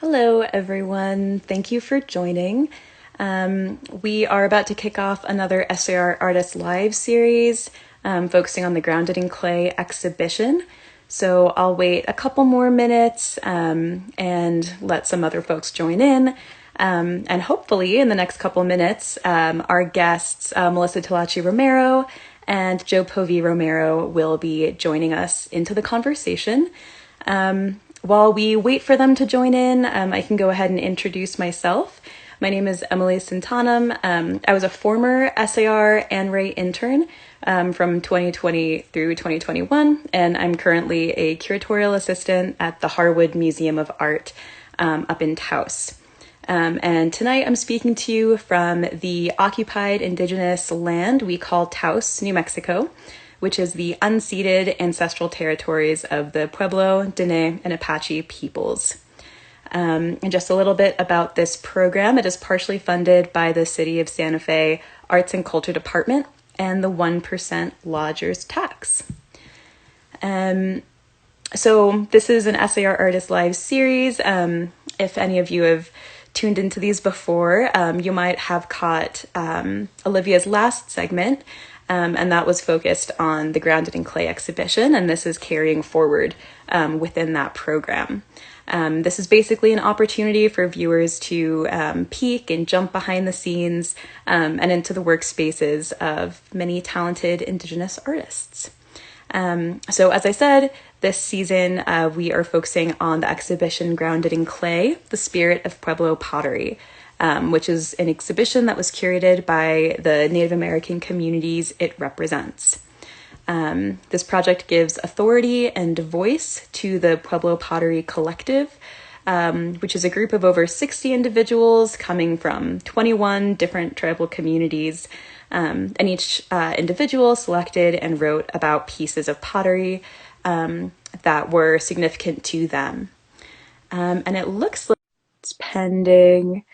Hello, everyone. Thank you for joining. We are about to kick off another SAR Artists Live series focusing on the Grounded in Clay exhibition. So I'll wait a couple more minutes and let some other folks join in. And hopefully in the next couple minutes, our guests, Melissa Talachy Romero and Jo Povi Romero, will be joining us into the conversation. While we wait for them to join in, I can go ahead and introduce myself. My name is Emily Santanum. I was a former SAR and Ray intern from 2020 through 2021, and I'm currently a curatorial assistant at the Harwood Museum of Art up in Taos. And tonight I'm speaking to you from the occupied indigenous land we call Taos, New Mexico, which is the unceded ancestral territories of the Pueblo, Dene, and Apache peoples. And just a little bit about this program. It is partially funded by the City of Santa Fe Arts and Culture Department and the 1% lodger's tax. So this is an SAR Artist Live series. If any of you have tuned into these before, you might have caught Olivia's last segment, and that was focused on the Grounded in Clay exhibition, and this is carrying forward within that program. This is basically an opportunity for viewers to peek and jump behind the scenes and into the workspaces of many talented Indigenous artists. So as I said, this season we are focusing on the exhibition Grounded in Clay, the Spirit of Pueblo Pottery, which is an exhibition that was curated by the Native American communities it represents. This project gives authority and voice to the Pueblo Pottery Collective, which is a group of over 60 individuals coming from 21 different tribal communities, and each individual selected and wrote about pieces of pottery that were significant to them. And it looks like it's pending.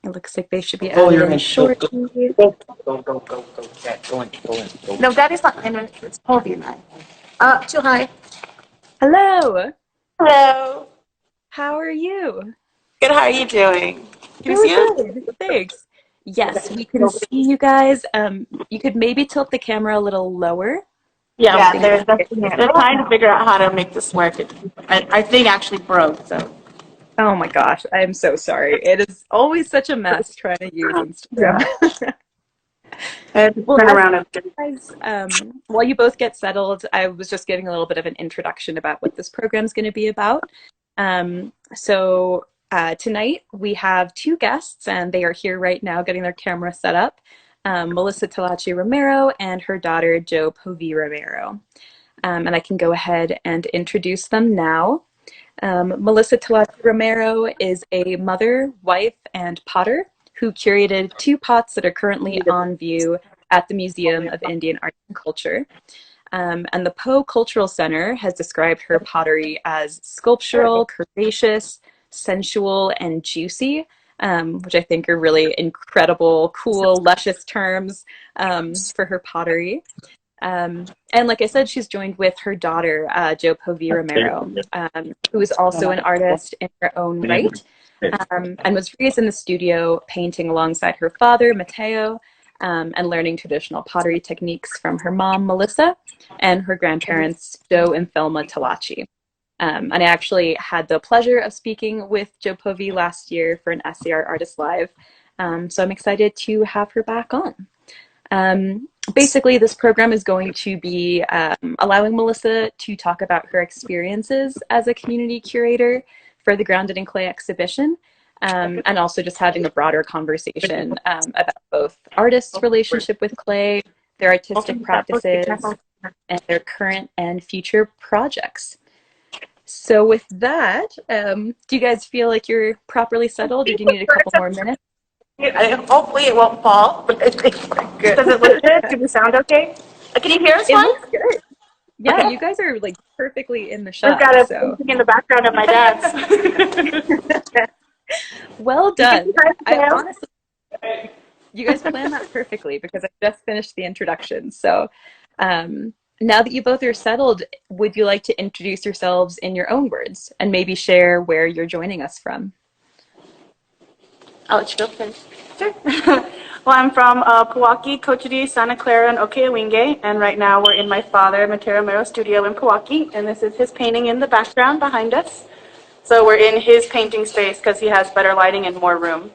It looks like they should be added in shortly. Go. Yeah, go in. No, that is not in. It's Povi and I. Too high. Hello. Hello. How are you? Good. How are you doing? Can you see us? Good. Thanks. Yes, we can see you guys. You could maybe tilt the camera a little lower. Yeah, they're trying to figure out how to make this work. Our thing actually broke, so. Oh my gosh, I am so sorry. It is always such a mess trying to use Instagram. Well, turn around guys, while you both get settled, I was just giving a little bit of an introduction about what this program is going to be about. So tonight we have two guests, and they are here right now getting their camera set up. Melissa Talachy Romero and her daughter, Jo Povi Romero. And I can go ahead and introduce them now. Melissa Talachy Romero is a mother, wife, and potter who curated two pots that are currently on view at the Museum of Indian Art and Culture. And the Poe Cultural Center has described her pottery as sculptural, curvaceous, sensual, and juicy, which I think are really incredible, cool, luscious terms for her pottery. And like I said, she's joined with her daughter, Jo Povi Romero, who is also an artist in her own right, and was raised in the studio painting alongside her father, Mateo, and learning traditional pottery techniques from her mom, Melissa, and her grandparents, Jo and Thelma Talachy. And I actually had the pleasure of speaking with Jo Povi last year for an SAR Artist Live, so I'm excited to have her back on. Basically, this program is going to be allowing Melissa to talk about her experiences as a community curator for the Grounded in Clay exhibition, and also just having a broader conversation about both artists' relationship with clay, their artistic practices, and their current and future projects. So with that, do you guys feel like you're properly settled, or do you need a couple more minutes? Hopefully it won't fall. Does it look good? Do we sound okay? Can you hear us fine? It looks good. Yeah, Okay. You guys are like perfectly in the shot. We've got a painting in the background of my dad's. Well done. I honestly, you guys planned that perfectly because I just finished the introduction. So Now that you both are settled, would you like to introduce yourselves in your own words and maybe share where you're joining us from? I'll let you go first. Sure. Well, I'm from Pojoaque, Cochiti, Santa Clara, and Ohkay Owingeh, and right now we're in my father, Luteria Romero studio in Pojoaque, and this is his painting in the background behind us. So we're in his painting space because he has better lighting and more room.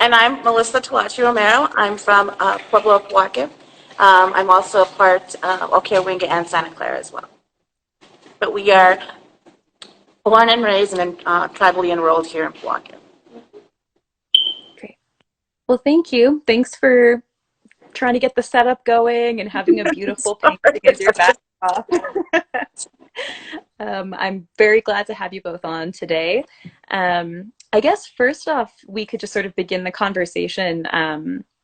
And I'm Melissa Talachy Romero. I'm from Pueblo of Pojoaque. I'm also part of Ohkay Owingeh and Santa Clara as well. But we are born and raised and tribally enrolled here in Pojoaque. Great. Well, thank you. Thanks for trying to get the setup going and having a beautiful painting as your backdrop. I'm very glad to have you both on today. I guess first off, we could just sort of begin the conversation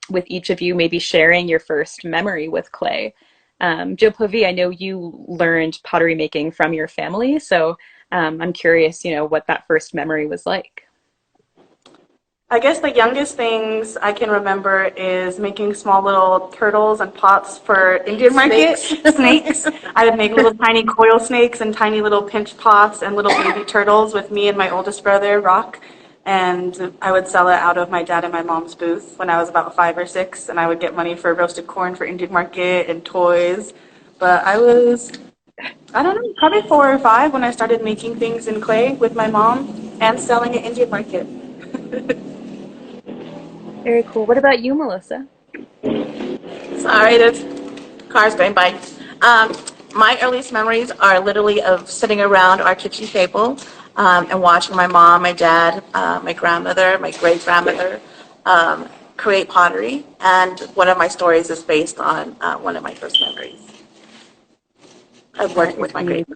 with each of you maybe sharing your first memory with clay. Jo Povi, I know you learned pottery making from your family, so I'm curious, what that first memory was like. I guess the youngest things I can remember is making small little turtles and pots for Indian market snakes. I would make little tiny coil snakes and tiny little pinch pots and little baby turtles with me and my oldest brother, Rock. And I would sell it out of my dad and my mom's booth when I was about 5 or 6. And I would get money for roasted corn for Indian market and toys. But I was, I don't know, probably 4 or 5 when I started making things in clay with my mom and selling at Indian market. Very cool. What about you, Melissa? Sorry, there's cars going by. My earliest memories are literally of sitting around our kitchen table and watching my mom, my dad, my grandmother, my great-grandmother create pottery. And one of my stories is based on one of my first memories of working with my great.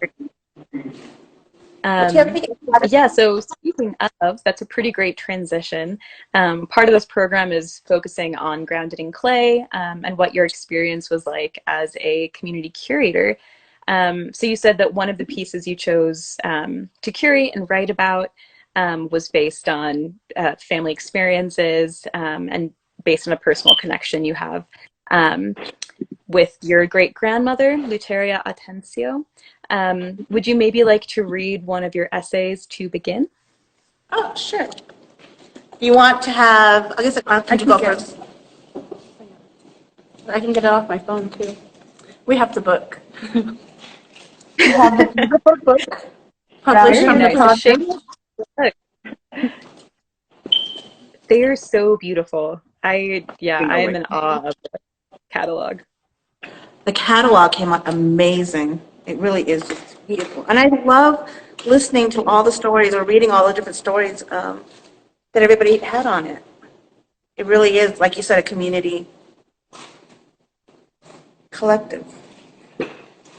Yeah, so speaking of, that's a pretty great transition. Part of this program is focusing on grounded in clay and what your experience was like as a community curator. So you said that one of the pieces you chose to curate and write about was based on family experiences and based on a personal connection you have with your great grandmother, Luteria Atencio. Would you maybe like to read one of your essays to begin? Oh, sure. You want to have, I guess I can go first. I can get it off my phone too. We have the book. We have the beautiful book published from the project. They are so beautiful. I am in awe of the catalog. The catalog came out amazing. It really is just beautiful. And I love listening to all the stories or reading all the different stories that everybody had on it. It really is, like you said, a community collective.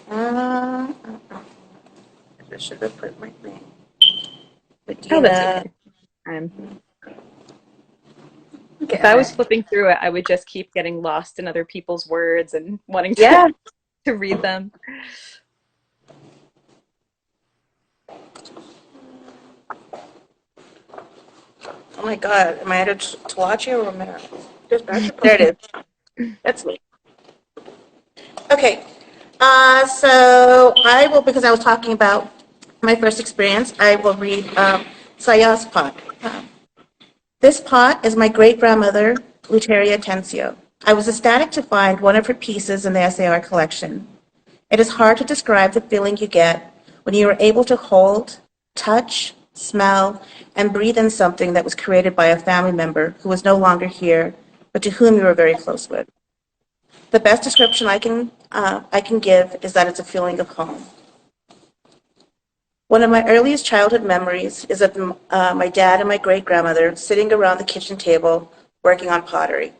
I should have put my name. Oh, that's okay. If I was flipping through it, I would just keep getting lost in other people's words and wanting to read them. Oh my God, am I at Talachy Romero? There it is. That's me. Okay, so I will, because I was talking about my first experience, I will read Saya's pot. This pot is my great-grandmother, Luteria Atencio. I was ecstatic to find one of her pieces in the SAR collection. It is hard to describe the feeling you get when you are able to hold, touch, smell, and breathe in something that was created by a family member who is no longer here, but to whom you are very close with. The best description I can give is that it's a feeling of home. One of my earliest childhood memories is of my dad and my great-grandmother sitting around the kitchen table working on pottery.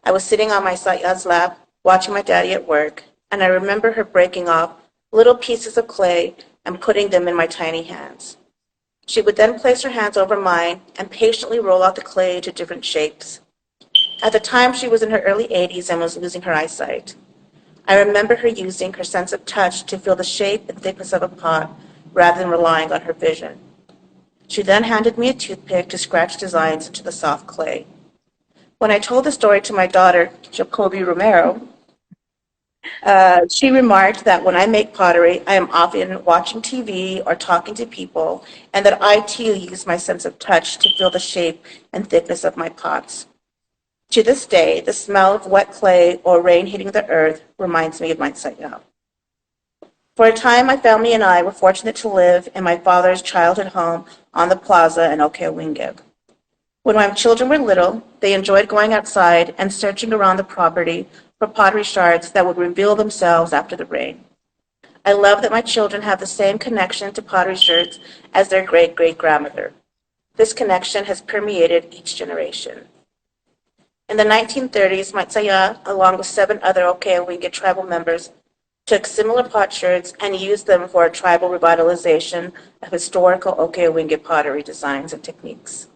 I was sitting on my Saya's lap watching my daddy at work, and I remember her breaking off little pieces of clay and putting them in my tiny hands. She would then place her hands over mine and patiently roll out the clay to different shapes. At the time, she was in her early 80s and was losing her eyesight. I remember her using her sense of touch to feel the shape and thickness of a pot rather than relying on her vision. She then handed me a toothpick to scratch designs into the soft clay. When I told the story to my daughter, Jo Povi Romero, she remarked that when I make pottery, I am often watching TV or talking to people, and that I too use my sense of touch to feel the shape and thickness of my pots. To this day, the smell of wet clay or rain hitting the earth reminds me of my Sayao. For a time, my family and I were fortunate to live in my father's childhood home on the plaza in Ohkay Owingeh. When my children were little, they enjoyed going outside and searching around the property for pottery shards that would reveal themselves after the rain. I love that my children have the same connection to pottery shards as their great-great-grandmother. This connection has permeated each generation. In the 1930s, Matsaya, along with 7 other Ohkay Owingeh tribal members, took similar potsherds and used them for a tribal revitalization of historical Ohkay Owingeh pottery designs and techniques.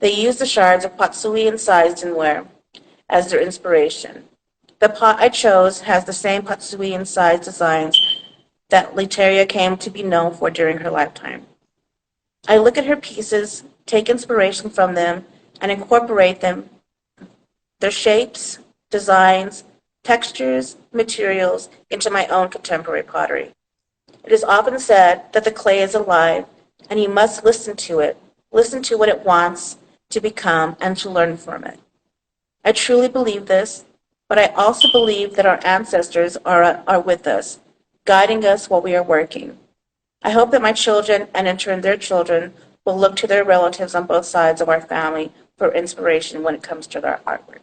They used the shards of patsui incised in ware as their inspiration. The pot I chose has the same patsui incised designs that Luteria came to be known for during her lifetime. I look at her pieces, take inspiration from them, and incorporate them, their shapes, designs, textures, materials, into my own contemporary pottery. It is often said that the clay is alive, and you must listen to what it wants to become, and to learn from it. I truly believe this, but I also believe that our ancestors are with us, guiding us while we are working. I hope that my children, and in turn their children, will look to their relatives on both sides of our family for inspiration when it comes to their artwork.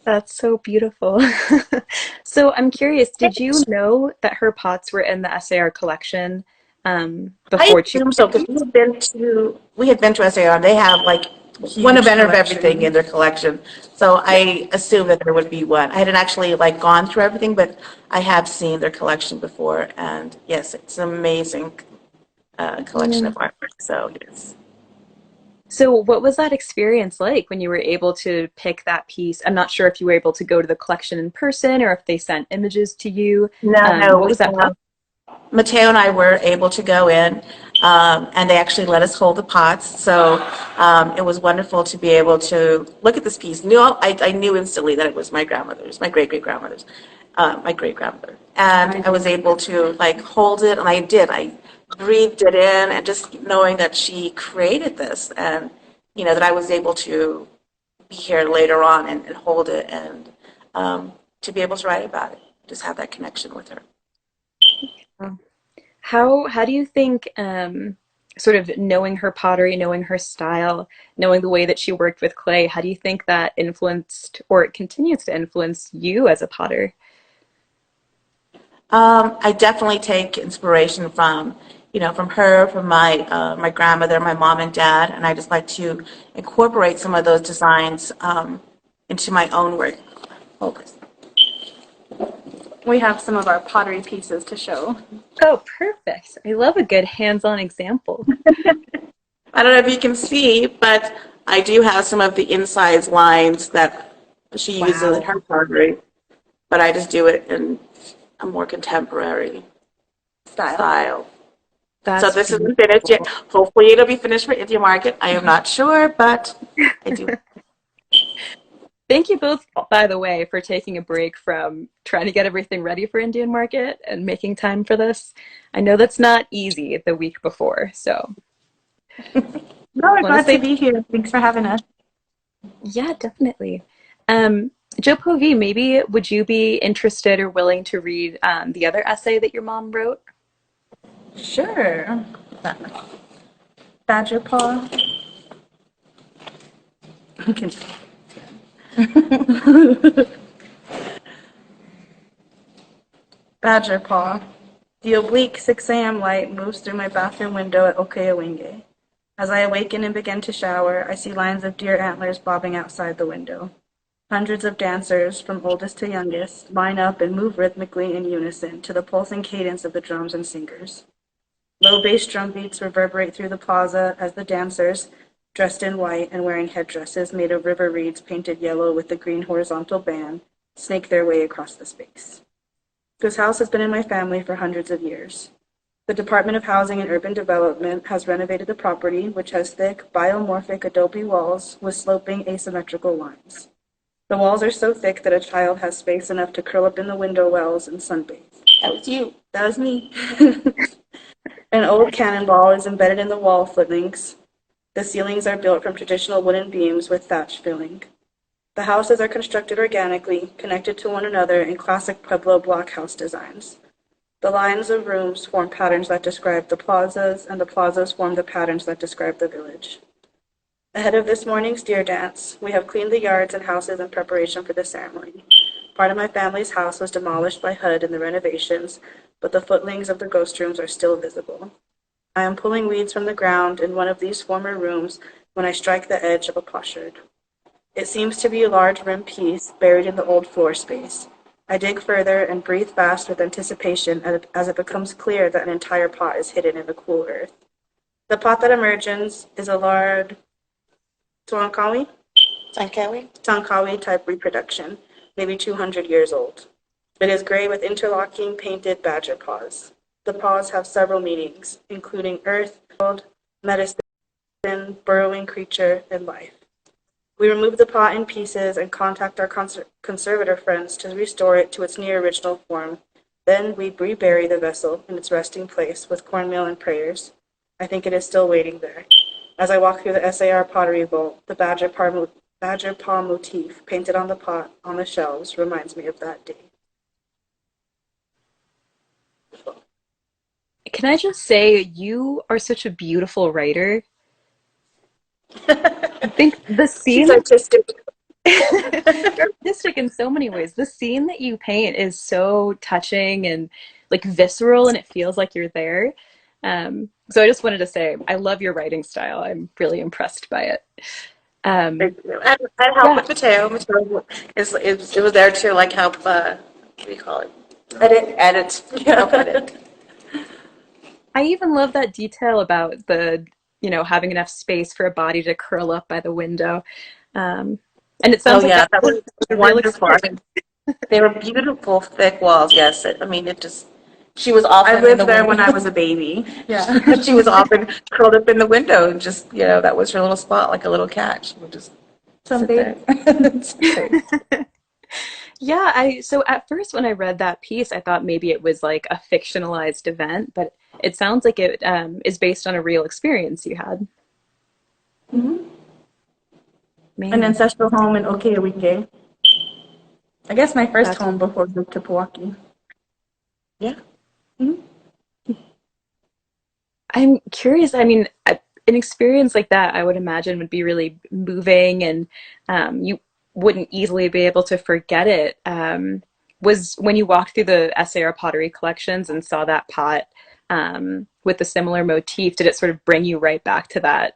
That's so beautiful. So I'm curious, did you know that her pots were in the SAR collection I before assume so because we had been to SAR. They have like one event of everything in their collection. So I assumed that there would be one. I hadn't actually like gone through everything, but I have seen their collection before, and yes, it's an amazing collection of artwork. So yes. So what was that experience like when you were able to pick that piece? I'm not sure if you were able to go to the collection in person or if they sent images to you. No, no, What was that process? Mateo and I were able to go in, and they actually let us hold the pots. So it was wonderful to be able to look at this piece. I knew instantly that it was my grandmother's, my great great grandmother's, my great grandmother, and I was able to like hold it, and I did. I breathed it in, and just knowing that she created this, and that I was able to be here later on and hold it, and to be able to write about it, just have that connection with her. How do you think sort of knowing her pottery, knowing her style, knowing the way that she worked with clay, how do you think that influenced or it continues to influence you as a potter? I definitely take inspiration from her, from my grandmother, my mom and dad, and I just like to incorporate some of those designs into my own work. Focus. We have some of our pottery pieces to show. Oh, perfect. I love a good hands-on example. I don't know if you can see, but I do have some of the insides lines that she uses in her pottery, but I just do it in a more contemporary style. So this isn't finished yet. Hopefully it'll be finished for India Market. I am not sure, but I do. Thank you both, by the way, for taking a break from trying to get everything ready for Indian Market and making time for this. I know that's not easy the week before, so. No, we're glad to be here. Thanks for having us. Yeah, definitely. Jo Povi, maybe would you be interested or willing to read the other essay that your mom wrote? Sure. Badger paw. Badger paw. The oblique 6 a.m. light moves through my bathroom window at Ohkay Owingeh. As I awaken and begin to shower, I see lines of deer antlers bobbing outside the window. Hundreds of dancers, from oldest to youngest, line up and move rhythmically in unison to the pulsing cadence of the drums and singers. Low bass drum beats reverberate through the plaza as the dancers, dressed in white and wearing headdresses made of river reeds painted yellow with the green horizontal band, snake their way across the space. This house has been in my family for hundreds of years. The Department of Housing and Urban Development has renovated the property, which has thick, biomorphic adobe walls with sloping asymmetrical lines. The walls are so thick that a child has space enough to curl up in the window wells and sunbathe. That was you. That was me. An old cannonball is embedded in the wall footings. The ceilings are built from traditional wooden beams with thatch filling. The houses are constructed organically, connected to one another in classic Pueblo block house designs. The lines of rooms form patterns that describe the plazas, and the plazas form the patterns that describe the village. Ahead of this morning's deer dance, we have cleaned the yards and houses in preparation for the ceremony. Part of my family's house was demolished by HUD in the renovations, but the footlings of the ghost rooms are still visible. I am pulling weeds from the ground in one of these former rooms when I strike the edge of a potsherd. It seems to be a large rim piece buried in the old floor space. I dig further and breathe fast with anticipation as it becomes clear that an entire pot is hidden in the cool earth. The pot that emerges is a large Tonkawi type reproduction, maybe 200 years old. It is gray with interlocking painted badger paws. The paws have several meanings, including earth, world, medicine, burrowing creature, and life. We remove the pot in pieces and contact our conservator friends to restore it to its near original form. Then we rebury the vessel in its resting place with cornmeal and prayers. I think it is still waiting there. As I walk through the SAR pottery vault, the badger paw motif painted on the pot on the shelves reminds me of that day. Can I just say, you are such a beautiful writer. I think the She's scene, artistic. you're artistic in so many ways. The scene that you paint is so touching and like visceral, and it feels like you're there. So I just wanted to say, I love your writing style. I'm really impressed by it. Um, Thank you. And I help yeah, with Mateo. Mateo it was there to like help, what do you call it? Edit. Help edit. I even love that detail about having enough space for a body to curl up by the window. And it Oh sounds like yeah, that that was was a real wonderful. I experience. mean, they were beautiful, thick walls. Yes, it just. She was I often in lived the there when I window. was a baby. Yeah. She was often curled up in the window and just, that was her little spot, like a little cat. She would just Some sit there. days. Yeah, so at first when I read that piece, I thought maybe it was like a fictionalized event, but it sounds like it is based on a real experience you had. An Man, ancestral home in Ohkay Owingeh. I guess my first that's home before I moved to Milwaukee. Yeah. I'm curious. I mean, an experience like that, I would imagine, would be really moving, and you wouldn't easily be able to forget it. Was when you walked through the SAR pottery collections and saw that pot with a similar motif, did it sort of bring you right back to that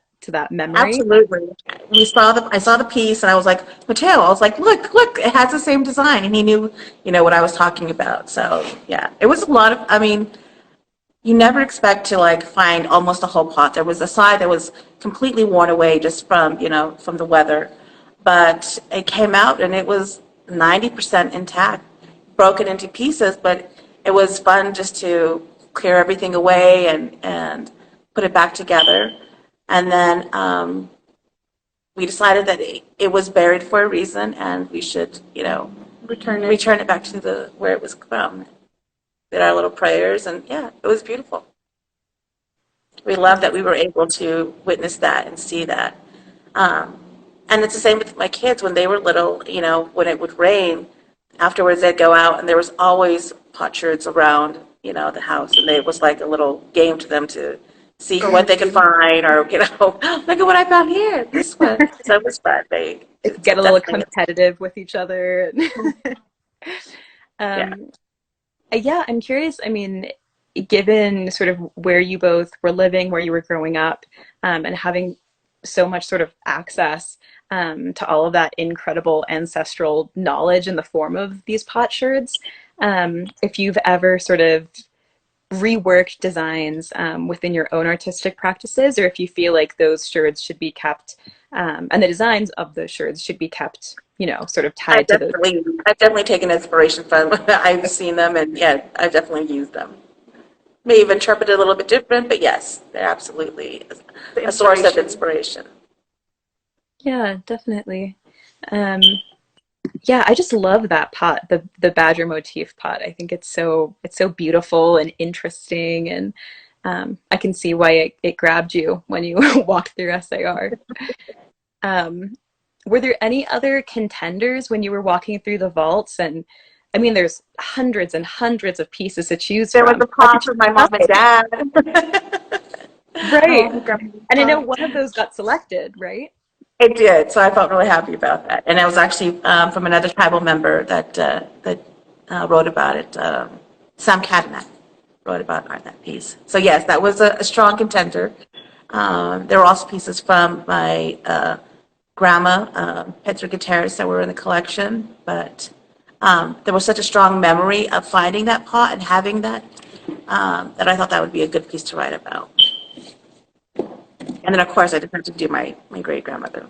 memory? Absolutely. I saw the piece and I was like, Mateo, I was like, look, it has the same design. And he knew, what I was talking about. So yeah, it was a lot of, I mean, you never expect to like find almost a whole pot. There was a side that was completely worn away just from the weather, but it came out and it was 90% intact, broken into pieces, but it was fun just to clear everything away and put it back together. And then we decided that it was buried for a reason and we should, return it back to where it was from. Did our little prayers, and yeah, it was beautiful. We love that we were able to witness that and see that. And it's the same with my kids when they were little, when it would rain, afterwards they'd go out and there was always potsherds around, the house. And it was like a little game to them to see what they could find or, look at what I found here, this one. So it was fun. It's Get a little definitely, competitive with each other. yeah. um, yeah, I'm curious. I mean, given sort of where you both were living, where you were growing up, and having so much sort of access to all of that incredible ancestral knowledge in the form of these potsherds, if you've ever sort of reworked designs within your own artistic practices, or if you feel like those sherds should be kept, and the designs of those sherds should be kept, sort of tied to those. I've definitely taken inspiration from. I've seen them, and yeah, I've definitely used them. may have interpreted a little bit different, but yes, they're absolutely a source of inspiration. Yeah, definitely. Um, yeah, I just love that pot, the badger motif pot. I think it's so beautiful and interesting, and I can see why it grabbed you when you walked through SAR. Um, were there any other contenders when you were walking through the vaults? And I mean, there's hundreds and hundreds of pieces to choose There was from. a How did pot you for my mom and decide? dad. Right. Oh, grandma's And I know pot. one of those got selected, right? It did, so I felt really happy about that. And it was actually from another tribal member that wrote about it. Sam Katanak wrote about that piece. So yes, that was a strong contender. There were also pieces from my grandma, Petra Gutierrez, that were in the collection. But there was such a strong memory of finding that pot and having that that I thought that would be a good piece to write about. And then, of course, I just had to do my great grandmother.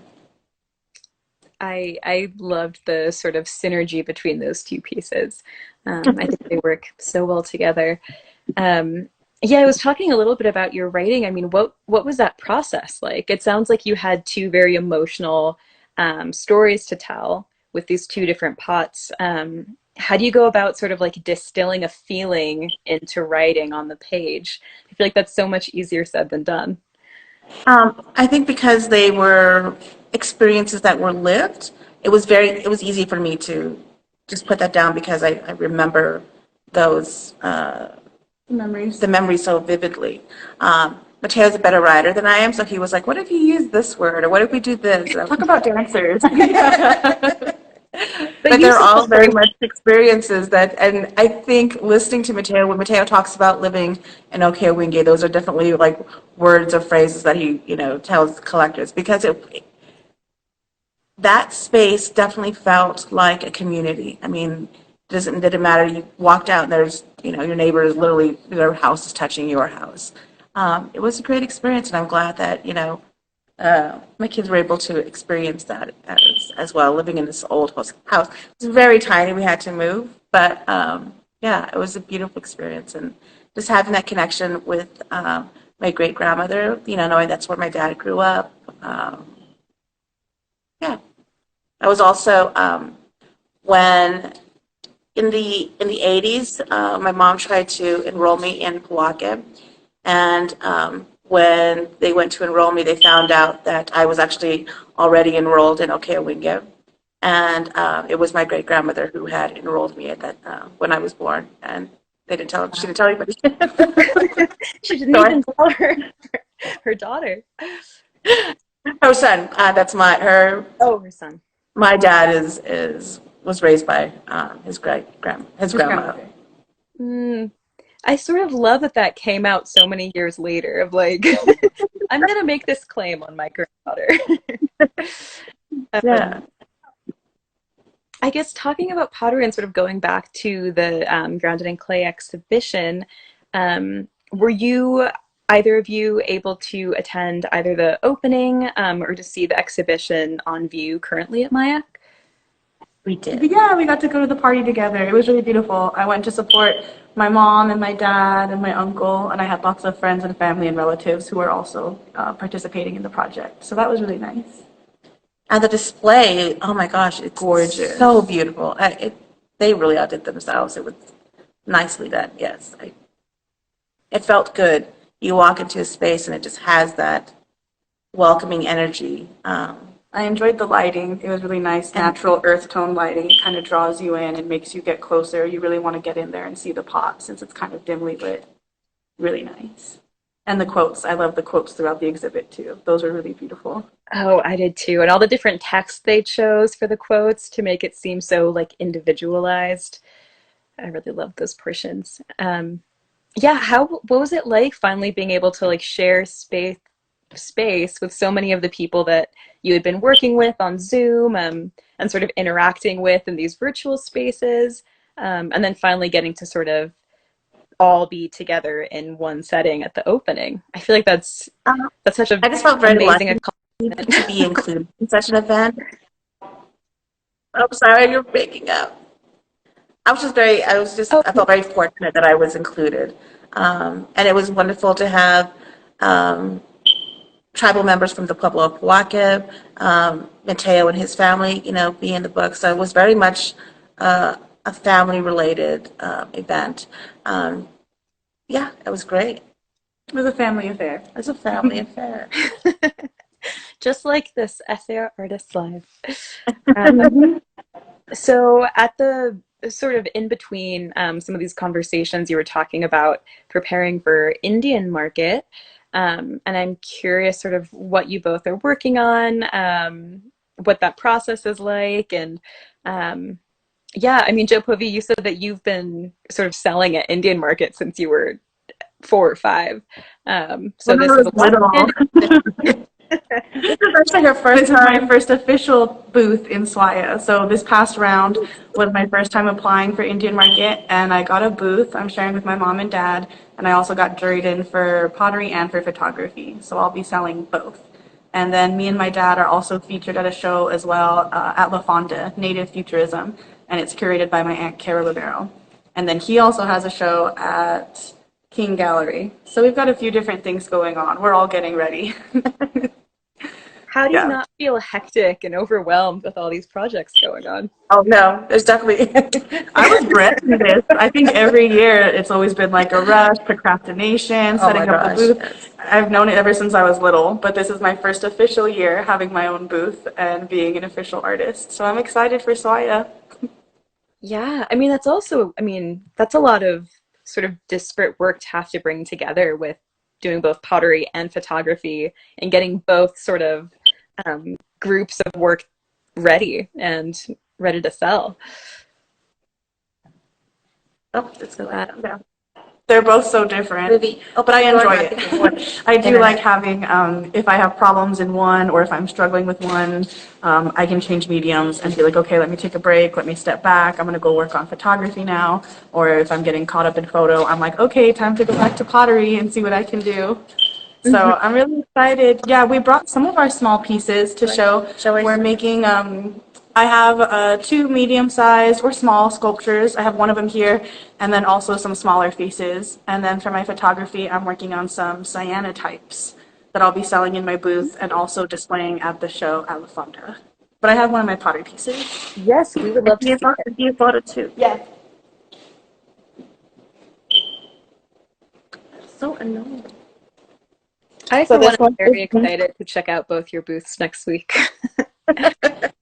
I loved the sort of synergy between those two pieces. I think they work so well together. Um, yeah, I was talking a little bit about your writing. I mean, what was that process like? It sounds like you had two very emotional stories to tell with these two different pots. How do you go about sort of like distilling a feeling into writing on the page? I feel like that's so much easier said than done. I think because they were experiences that were lived, it was easy for me to just put that down because I remember those Memories. the memories so vividly. Mateo's a better writer than I am, so he was like, "What if you use this word, or what if we do this?" Talk about dancers. But But you they're said all very before, much experiences that, and I think listening to Mateo, when Mateo talks about living in Ohkay Owingeh, those are definitely like words or phrases that he, tells collectors because that space definitely felt like a community. I mean, didn't matter. You walked out and there's, your neighbor is literally, their house is touching your house. It was a great experience, and I'm glad that, my kids were able to experience that as well, living in this old house. It was very tiny. We had to move, but yeah, it was a beautiful experience, and just having that connection with my great grandmother. Knowing that's where my dad grew up. Yeah, I was also when in the 80s, my mom tried to enroll me in Pojoaque, and when they went to enroll me, they found out that I was actually already enrolled in Ohkay Owingeh, and it was my great grandmother who had enrolled me at that when I was born, and she didn't tell anybody. she didn't So even tell her daughter. her son, that's Oh, her son. my dad was raised by his His grandma. grandmother. Mm, I sort of love that that came out so many years later of like, I'm gonna make this claim on my granddaughter. Yeah. Um, I guess talking about pottery and sort of going back to the Grounded in Clay exhibition, were you either of you able to attend either the opening or to see the exhibition on view currently at Mayak? We did. But yeah, we got to go to the party together. It was really beautiful. I went to support my mom and my dad and my uncle, and I had lots of friends and family and relatives who were also participating in the project. So that was really nice. And the display, oh my gosh, it's Gorgeous. so beautiful. They really outdid themselves. It was nicely done. Yes, it felt good. You walk into a space and it just has that welcoming energy. I enjoyed the lighting. It was really nice, natural earth tone lighting. It kind of draws you in and makes you get closer. You really want to get in there and see the pot since it's kind of dimly lit. Really nice. And the quotes. I love the quotes throughout the exhibit too. Those are really beautiful. Oh, I did too. And all the different text they chose for the quotes to make it seem so like individualized. I really love those portions. Yeah, what was it like finally being able to like share space with so many of the people that you had been working with on Zoom and sort of interacting with in these virtual spaces, and then finally getting to sort of all be together in one setting at the opening. I feel like that's such an I just felt very amazing lucky to be included in such an event. I'm sorry, you're breaking up. I Oh, felt very fortunate that I was included. And it was wonderful to have tribal members from the Pueblo of Pojoaque, Mateo and his family, be in the book. So it was very much a family-related event. Yeah, it was great. It was a family affair. It was a family affair. Just like this SAR Artists Live. So at the sort of in between some of these conversations, you were talking about preparing for Indian market. And I'm curious sort of what you both are working on, what that process is like. And yeah, I mean, Jo Povi, you said that you've been sort of selling at Indian market since you were 4 or 5. So When I this is was a little. This is actually this is my first official booth in Swaya. So this past round was my first time applying for Indian market, and I got a booth. I'm sharing with my mom and dad, and I also got juried in for pottery and for photography. So I'll be selling both. And then me and my dad are also featured at a show as well at La Fonda, Native Futurism, and it's curated by my aunt Clara Romero. And then he also has a show at King Gallery. So we've got a few different things going on. We're all getting ready. how do you Yeah. not feel hectic and overwhelmed with all these projects going on? Oh, no, there's definitely. I was bred to this. I think every year it's always been like a rush, procrastination, Oh my setting up the gosh, booth. yes. I've known it ever since I was little, but this is my first official year having my own booth and being an official artist. So I'm excited for Swaya. Yeah, I mean, that's also, I mean, that's a lot of sort of disparate work to have to bring together with doing both pottery and photography and getting both sort of groups of work ready and ready to sell. Oh, it's So going that, down. Yeah. They're both so different, Ruby, but I open the door, enjoy I think it's one. it. I do Internet. like having, if I have problems in one or if I'm struggling with one, I can change mediums and be like, okay, let me take a break, let me step back, I'm going to go work on photography now. Or if I'm getting caught up in photo, I'm like, okay, time to go back to pottery and see what I can do. So I'm really excited. Yeah, we brought some of our small pieces to show. Show us. We're making, I have 2 medium-sized or small sculptures. I have one of them here, and then also some smaller faces. And then for my photography, I'm working on some cyanotypes that I'll be selling in my booth and also displaying at the show at La Fonda. But I have one of my pottery pieces. yes, we would love to see it. You photo too. Yeah. So annoying. I, So for one, this am one very is, excited to check out both your booths next week.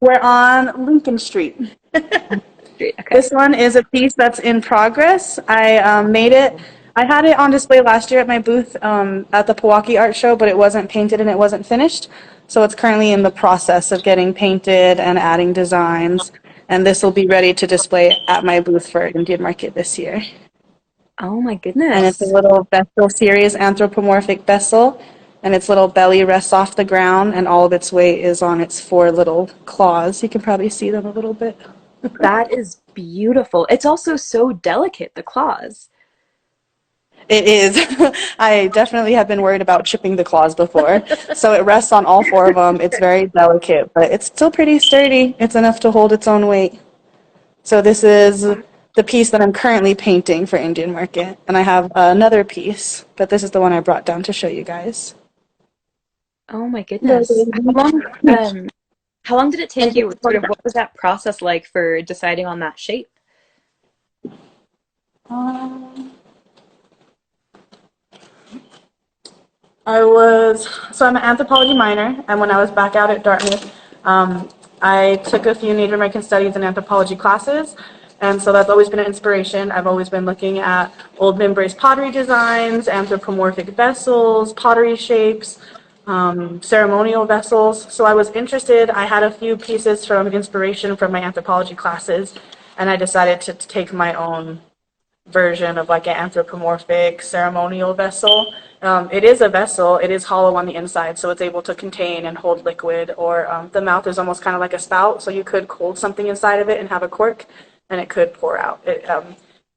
we're on Lincoln Street. Great, okay. This one is a piece that's in progress. I made it. I had it on display last year at my booth at the Pojoaque Art Show, but it wasn't painted and it wasn't finished. So it's currently in the process of getting painted and adding designs. And this will be ready to display at my booth for Indian Market this year. Oh my And it's a goodness. little vessel series, anthropomorphic vessel. And its little belly rests off the ground, and all of its weight is on its 4 little claws. You can probably see them a little bit. That is beautiful. It's also so delicate, the claws. It is. I definitely have been worried about chipping the claws before. So it rests on all 4 of them. It's very delicate, but it's still pretty sturdy. It's enough to hold its own weight. So this is the piece that I'm currently painting for Indian Market. And I have another piece, but this is the one I brought down to show you guys. Oh my goodness. How long did it take you? Sort of, what was that process like for deciding on that shape? I'm an anthropology minor, and when I was back out at Dartmouth, I took a few Native American studies and anthropology classes, and so that's always been an inspiration. I've always been looking at old membrace pottery designs, anthropomorphic vessels, pottery shapes, ceremonial vessels. So I was interested. I had a few pieces from inspiration from my anthropology classes, and I decided to take my own version of like an anthropomorphic ceremonial vessel. It is a vessel. It is hollow on the inside, so it's able to contain and hold liquid. Or the mouth is almost kind of like a spout, so you could hold something inside of it and have a cork, and it could pour out. It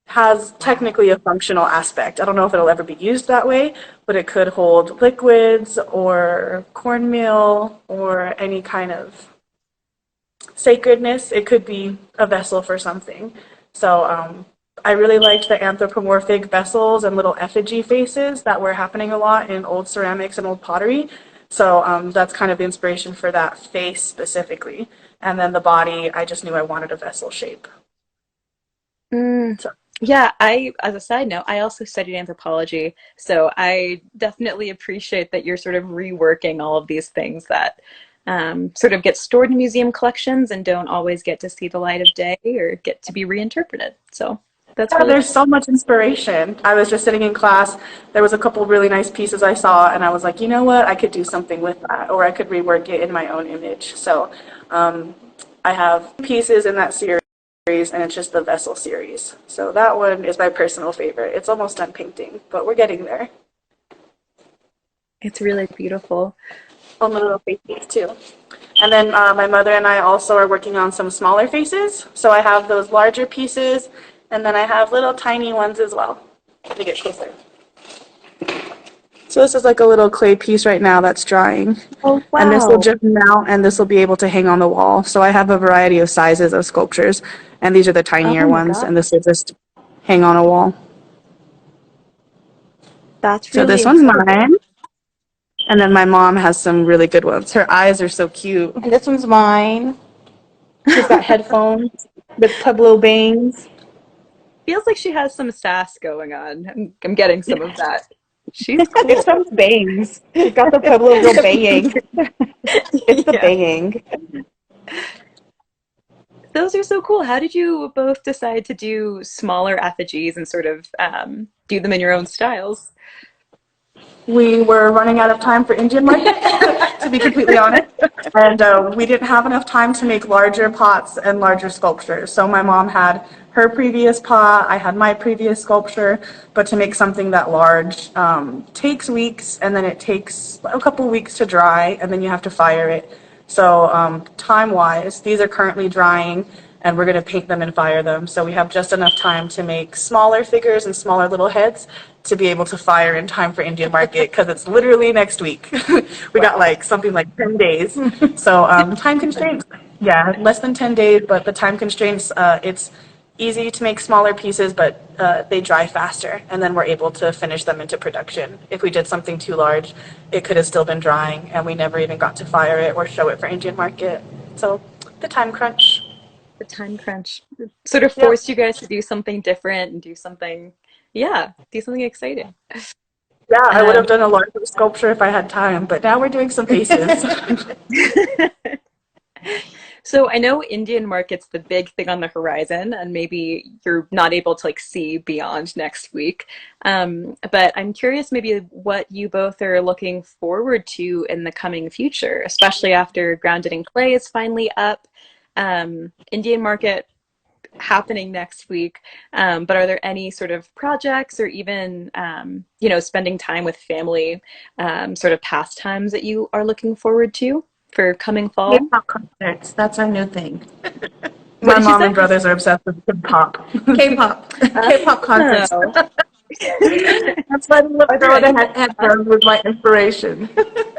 has technically a functional aspect. I don't know if it'll ever be used that way, but it could hold liquids or cornmeal or any kind of sacredness. It could be a vessel for something. So I really liked the anthropomorphic vessels and little effigy faces that were happening a lot in old ceramics and old pottery. So that's kind of the inspiration for that face specifically. And then the body, I just knew I wanted a vessel shape. Mm. So, Yeah, as a side note, I also studied anthropology, so I definitely appreciate that you're sort of reworking all of these things that sort of get stored in museum collections and don't always get to see the light of day or get to be reinterpreted. So that's yeah, really there's cool. so much inspiration. I was just sitting in class. There was a couple really nice pieces I saw, and I was like, you know what? I could do something with that, or I could rework it in my own image. So um, I have pieces in that series, and it's just the vessel series. So that one is my personal favorite. It's almost done painting, but we're getting there. It's really beautiful. On the little faces too. And then my mother and I also are working on some smaller faces. So I have those larger pieces, and then I have little tiny ones as well. Let me get closer. So this is like a little clay piece right now that's drying. Oh, And this will wow. just mount, and this will be able to hang on the wall. So I have a variety of sizes of sculptures, and these are the tinier Oh my ones, God. and this will just hang on a wall. That's So really this one's incredible. mine, and then my mom has some really good ones. Her eyes are so cute. And this one's mine. She's got headphones with Pueblo bangs. Feels like she has some sass going on. I'm getting some of that. She's It's cool. from bangs. She's got the Pueblo girl baying. It's the Yeah. baying. Those are so cool. How did you both decide to do smaller effigies and sort of do them in your own styles? We were running out of time for Indian market, to be completely honest. And we didn't have enough time to make larger pots and larger sculptures. So my mom had her previous pot, I had my previous sculpture, but to make something that large takes weeks, and then it takes a couple weeks to dry, and then you have to fire it. So time-wise, these are currently drying, and we're going to paint them and fire them. So we have just enough time to make smaller figures and smaller little heads to be able to fire in time for Indian market, because it's literally next week. We got Wow. like something like 10 days. So time constraints, yeah, less than 10 days, but the time constraints, it's easy to make smaller pieces, but they dry faster, and then we're able to finish them into production. If we did something too large, it could have still been drying, and we never even got to fire it or show it for Indian market. So the time crunch. The time crunch sort of Yep. forced you guys to do something different and do something, yeah, do something exciting. Yeah, I would have Um, done a larger sculpture if I had time, but now we're doing some faces. So I know Indian market's the big thing on the horizon, and maybe you're not able to like see beyond next week. But I'm curious maybe what you both are looking forward to in the coming future, especially after Grounded in Clay is finally up. Indian market happening next week. But are there any sort of projects or even, spending time with family, sort of pastimes that you are looking forward to for coming fall? K-pop concerts. That's our new thing. What My did you mom say? and brothers are obsessed with hip hop. K-pop. K-pop concerts. Oh. That's why the little Are there girl with any the that headphones was my inspiration.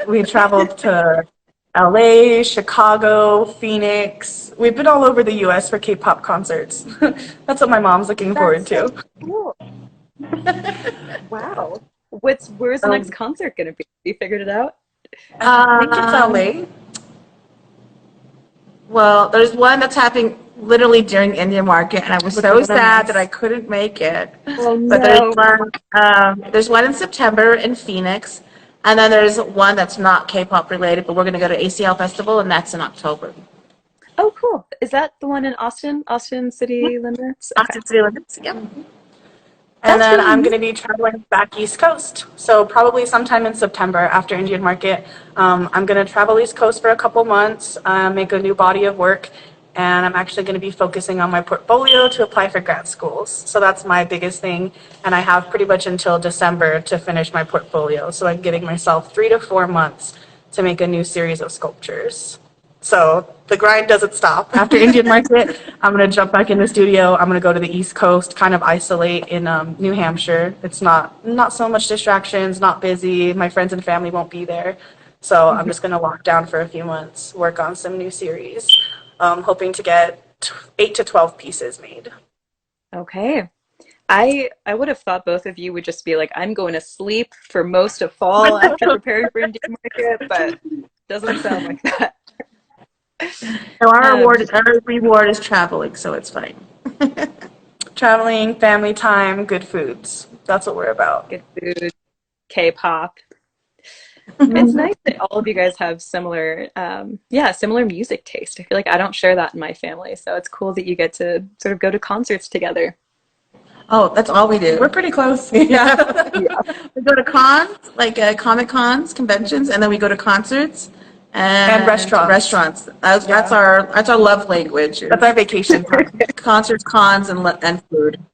We traveled to LA, Chicago, Phoenix. We've been all over the US for K-pop concerts. That's what my mom's looking forward That's so to. cool. Wow. Where's the next Um, concert gonna be? You figured it out? I think it's LA. Well, there's one that's happening literally during Indian market, and I was so sad that I couldn't make it. Oh But no. there's one in September in Phoenix, and then there's one that's not K-pop related, but we're going to go to ACL Festival, and that's in October. Oh, cool. Is that the one in Austin? Austin city limits? Okay. Austin City Limits. Yep. And That's then really I'm going to neat. be traveling back East Coast. So probably sometime in September after Indian Market, I'm going to travel East Coast for a couple months, make a new body of work, and I'm actually going to be focusing on my portfolio to apply for grad schools. So that's my biggest thing, and I have pretty much until December to finish my portfolio. So I'm giving myself 3 to 4 months to make a new series of sculptures. So the grind doesn't stop. After Indian Market, I'm going to jump back in the studio. I'm going to go to the East Coast, kind of isolate in New Hampshire. It's not so much distractions, not busy. My friends and family won't be there. So I'm just going to lock down for a few months, work on some new series, hoping to get 8 to 12 pieces made. Okay. I would have thought both of you would just be like, I'm going to sleep for most of fall after preparing for Indian market, but doesn't sound like that. So Um, our reward is traveling, so it's fine. Traveling, family time, good foods. That's what we're about. good food, K-pop. It's nice that all of you guys have similar, yeah, similar music taste. I feel like I don't share that in my family, so it's cool that you get to sort of go to concerts together. Oh, that's all we do. We're pretty close. Yeah. Yeah, We go to cons, like comic cons, conventions, and then we go to concerts And restaurants. Restaurants. That's Yeah. that's our love language. That's our vacation time. Concerts, cons, and food.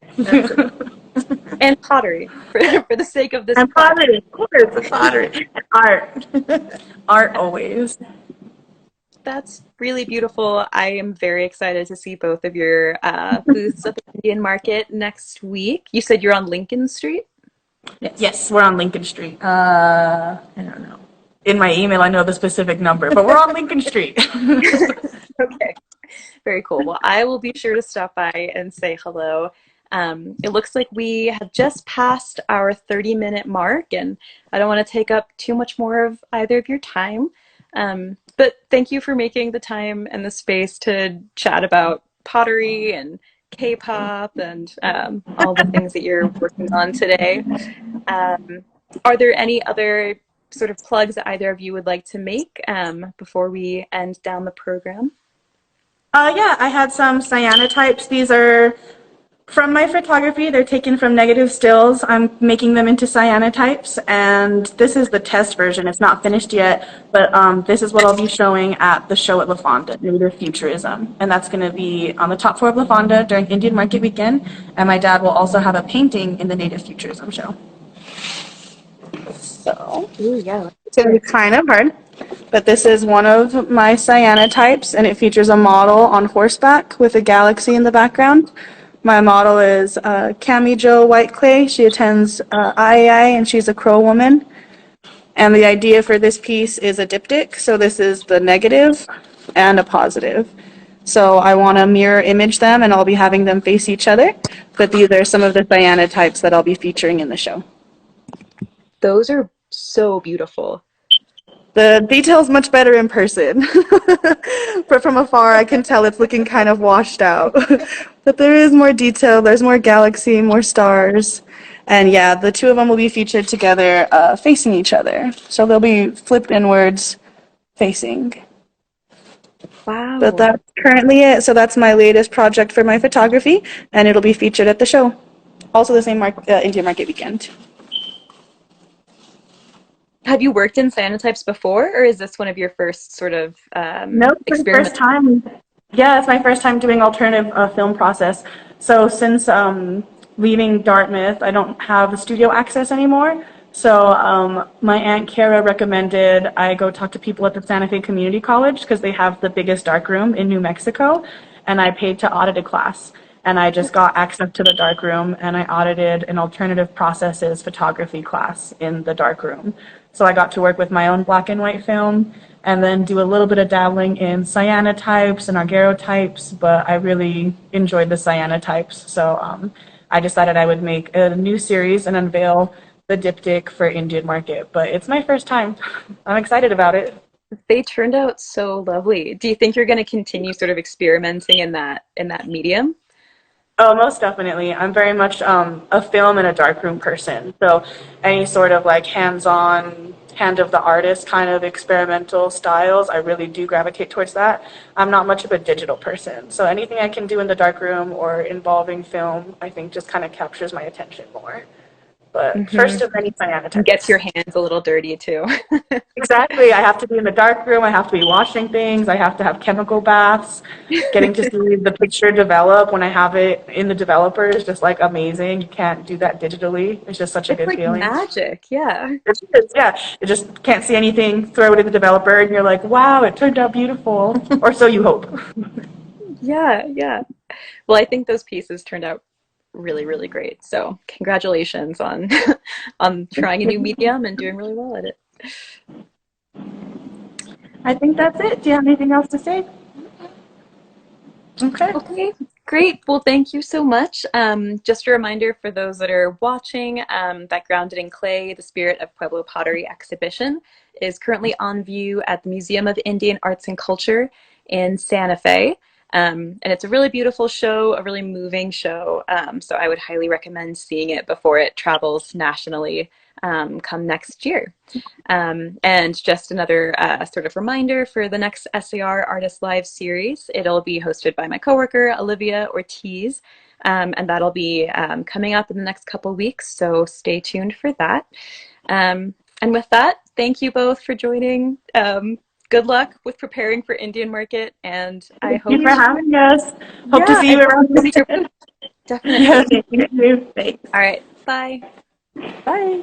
and pottery for the sake of this And class. pottery, of course, the pottery. And art. Art always. That's really beautiful. I am very excited to see both of your booths at the Indian Market next week. You said you're on Lincoln Street? Yes, we're on Lincoln Street. I don't know. In my email, I know the specific number, but we're on Lincoln Street. Okay, very cool. Well, I will be sure to stop by and say hello. It looks like we have just passed our 30-minute mark, and I don't want to take up too much more of either of your time. But thank you for making the time and the space to chat about pottery and K-pop and all the things that you're working on today. Are there any other sort of plugs that either of you would like to make before we end down the program? Yeah, I had some cyanotypes. These are from my photography. They're taken from negative stills. I'm making them into cyanotypes, and this is the test version. It's not finished yet, but this is what I'll be showing at the show at La Fonda, Native Futurism, and that's going to be on the top floor of La Fonda during Indian Market Weekend, and my dad will also have a painting in the Native Futurism show. So, Ooh, yeah. it's going to be kind of hard, but this is one of my cyanotypes, and it features a model on horseback with a galaxy in the background. My model is Cami Jo White Clay. She attends IAI, and she's a Crow woman. And the idea for this piece is a diptych, so this is the negative and a positive. So I want to mirror image them, and I'll be having them face each other, but these are some of the cyanotypes that I'll be featuring in the show. Those are so beautiful. The detail's much better in person, but from afar I can tell it's looking kind of washed out. But there is more detail, there's more galaxy, more stars, and yeah, the two of them will be featured together facing each other. So they'll be flipped inwards facing. Wow. But that's currently it. So that's my latest project for my photography, and it'll be featured at the show. Also the same Indian Market Weekend. Have you worked in cyanotypes before, or is this one of your first sort of No, it's my first time. Yeah, it's my first time doing alternative film process. So since leaving Dartmouth, I don't have studio access anymore. So my Aunt Clara recommended I go talk to people at the Santa Fe Community College because they have the biggest darkroom in New Mexico, and I paid to audit a class. And I just got access to the darkroom, and I audited an alternative processes photography class in the darkroom. So I got to work with my own black and white film, and then do a little bit of dabbling in cyanotypes and argyrotypes, but I really enjoyed the cyanotypes. So I decided I would make a new series and unveil the diptych for Indian Market. But it's my first time. I'm excited about it. They turned out so lovely. Do you think you're going to continue sort of experimenting in that medium? Oh, most definitely. I'm very much a film and a darkroom person. So any sort of like hands-on, hand of the artist kind of experimental styles, I really do gravitate towards that. I'm not much of a digital person. So anything I can do in the darkroom or involving film, I think just kind of captures my attention more. But first of many cyanotypes. Gets your hands a little dirty too. Exactly. I have to be in the dark room. I have to be washing things. I have to have chemical baths. Getting to see the picture develop when I have it in the developer is just like amazing. You can't do that digitally. It's just such a It's good like feeling. magic, yeah. Yeah. You just can't see anything, throw it in the developer, and you're like, wow, it turned out beautiful. Or so you hope. Yeah, yeah. Well, I think those pieces turned out really, really great. So congratulations on on trying a new medium and doing really well at it. I think that's it. Do you have anything else to say? Okay. Okay, Great. Well, thank you so much. Just a reminder for those that are watching that Grounded in Clay, the Spirit of Pueblo Pottery exhibition is currently on view at the Museum of Indian Arts and Culture in Santa Fe. And it's a really beautiful show, a really moving show. So I would highly recommend seeing it before it travels nationally come next year. And just another sort of reminder for the next SAR Artist Live series, it'll be hosted by my coworker, Olivia Ortiz, and that'll be coming up in the next couple weeks, so stay tuned for that. And with that, thank you both for joining. Good luck with preparing for Indian Market, and I Thank hope you for having us. Hope to see you around. definitely. Yeah, thank you. Thanks. All right, bye. Bye.